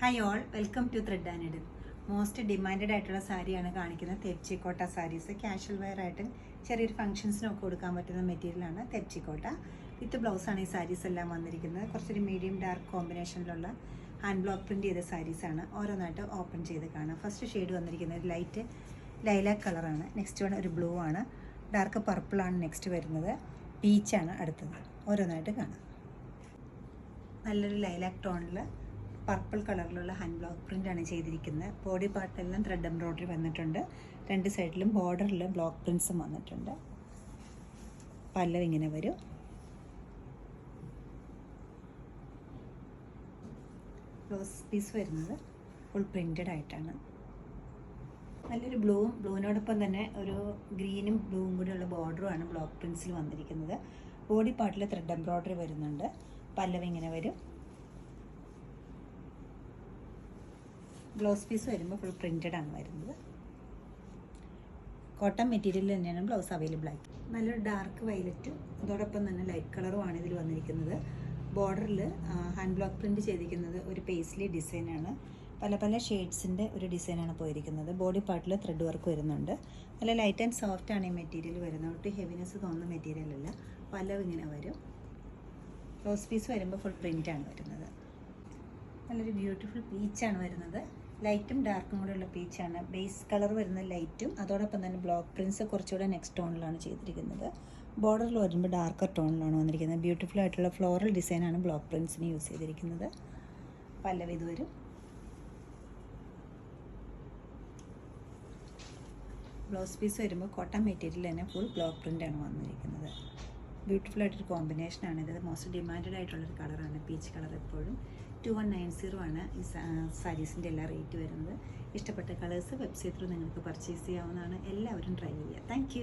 Hi all, welcome to thread and needle. Most demanded ആയിട്ടുള്ള സാരിയാണ് കാണിക്കുന്നത്. തെച്ചിക്കോട്ട സാരീസ് കാഷ്വൽ വെയർ ആയിട്ട് ചെറിയൊരു ഫംഗ്ഷൻസിനൊക്കെ കൊടുക്കാൻ പറ്റുന്ന മെറ്റീരിയലാണ് തെച്ചിക്കോട്ട. വിത്ത് ബ്ലൗസാണ് ഈ സാരീസ് എല്ലാം വന്നിരിക്കുന്നത്. കുറച്ചൊരു മീഡിയം ഡാർക്ക് കോമ്പിനേഷനിലുള്ള ഹാൻഡ് ബ്ലോക്ക് പ്രിൻറ്റ് ചെയ്ത സാരീസാണ്. ഓരോന്നായിട്ട് ഓപ്പൺ ചെയ്ത് കാണാം. ഫസ്റ്റ് ഷെയ്ഡ് വന്നിരിക്കുന്നത് ഒരു ലൈറ്റ് ലൈലാക്ക് കളറാണ്. നെക്സ്റ്റ് വൺ ഒരു ബ്ലൂ ആണ്. ഡാർക്ക് പർപ്പിളാണ് നെക്സ്റ്റ് വരുന്നത്. പീച്ചാണ് അടുത്തത്. ഓരോന്നായിട്ട് കാണാം. നല്ലൊരു ലൈലാക്ക് ടോണിൽ പർപ്പിൾ കളറിലുള്ള ഹാൻഡ് ബ്ലോക്ക് പ്രിൻ്റാണ് ചെയ്തിരിക്കുന്നത്. ബോഡി പാർട്ടെല്ലാം ത്രെഡ് എംബ്രോയ്ഡറി വന്നിട്ടുണ്ട്. രണ്ട് സൈഡിലും ബോർഡറിൽ ബ്ലോക്ക് പ്രിൻസും വന്നിട്ടുണ്ട്. പല്ലവ് ഇങ്ങനെ വരും. ബ്ലൗസ് പീസ് വരുന്നത് ഫുൾ പ്രിൻറ്റഡ് ആയിട്ടാണ്. നല്ലൊരു ബ്ലൂവിനോടൊപ്പം തന്നെ ഒരു ഗ്രീനും ബ്ലൂവും കൂടിയുള്ള ബോർഡറുമാണ് ബ്ലോക്ക് പ്രിൻസിൽ വന്നിരിക്കുന്നത്. ബോഡി പാർട്ടിൽ ത്രെഡ് എംബ്രോയ്ഡറി വരുന്നുണ്ട്. പല്ലവ് ഇങ്ങനെ വരും. ബ്ലൗസ് പീസ് വരുമ്പോൾ ഫുൾ പ്രിൻറ്റഡ് ആണ് വരുന്നത്. കോട്ടൺ മെറ്റീരിയൽ തന്നെയാണ് ബ്ലൗസ് അവൈലബിൾ ആക്കി. നല്ലൊരു ഡാർക്ക് വയലറ്റും അതോടൊപ്പം തന്നെ ലൈറ്റ് കളറുമാണ് ഇതിൽ വന്നിരിക്കുന്നത്. ബോർഡറിൽ ഹാൻഡ് ബ്ലോക്ക് പ്രിൻറ്റ് ചെയ്തിരിക്കുന്നത് ഒരു പേസ്ലി ഡിസൈനാണ്. പല പല ഷെയ്ഡ്സിൻ്റെ ഒരു ഡിസൈനാണ് പോയിരിക്കുന്നത്. ബോഡി പാർട്ടിൽ ത്രെഡ് വർക്ക് വരുന്നുണ്ട്. നല്ല ലൈറ്റ് ആൻഡ് സോഫ്റ്റ് ആണ് ഈ മെറ്റീരിയൽ വരുന്നത്. ഒട്ടും ഹെവിനെസ് തോന്നുന്ന മെറ്റീരിയലല്ല. പല്ലവ് ഇങ്ങനെ വരും. ബ്ലൗസ് പീസ് വരുമ്പോൾ ഫുൾ പ്രിൻ്റാണ് വരുന്നത്. നല്ലൊരു ബ്യൂട്ടിഫുൾ പീച്ചാണ് വരുന്നത്. ലൈറ്റും ഡാർക്കും കൂടെയുള്ള പീച്ചാണ്. ബേസ് കളർ വരുന്ന ലൈറ്റും അതോടൊപ്പം തന്നെ ബ്ലോക്ക് പ്രിൻസ് കുറച്ചുകൂടെ നെക്സ്റ്റ് ടോണിലാണ് ചെയ്തിരിക്കുന്നത്. ബോർഡറിൽ വരുമ്പോൾ ഡാർക്കർ ടോണിലാണ് വന്നിരിക്കുന്നത്. ബ്യൂട്ടിഫുൾ ആയിട്ടുള്ള ഫ്ലോറൽ ഡിസൈനാണ് ബ്ലോക്ക് പ്രിൻസിന് യൂസ് ചെയ്തിരിക്കുന്നത്. പല്ലവ് ഇത് വരും. ബ്ലൗസ് പീസ് വരുമ്പോൾ കോട്ടൺ മെറ്റീരിയൽ തന്നെ ഫുൾ ബ്ലോക്ക് പ്രിൻ്റാണ് വന്നിരിക്കുന്നത്. ബ്യൂട്ടിഫുൾ ആയിട്ടൊരു കോമ്പിനേഷനാണ് ഇത്. മോസ്റ്റ് ഡിമാൻഡഡ് ആയിട്ടുള്ളൊരു കളറാണ് പീച്ച് കളർ. എപ്പോഴും 2190 ആണ് ഈ സാരീസിൻ്റെ എല്ലാ റേറ്റ് വരുന്നത്. ഇഷ്ടപ്പെട്ട കളേഴ്സ് വെബ്സൈറ്റ് ത്രൂ നിങ്ങൾക്ക് പർച്ചേസ് ചെയ്യാവുന്നതാണ്. എല്ലാവരും ട്രൈ ചെയ്യുക. താങ്ക്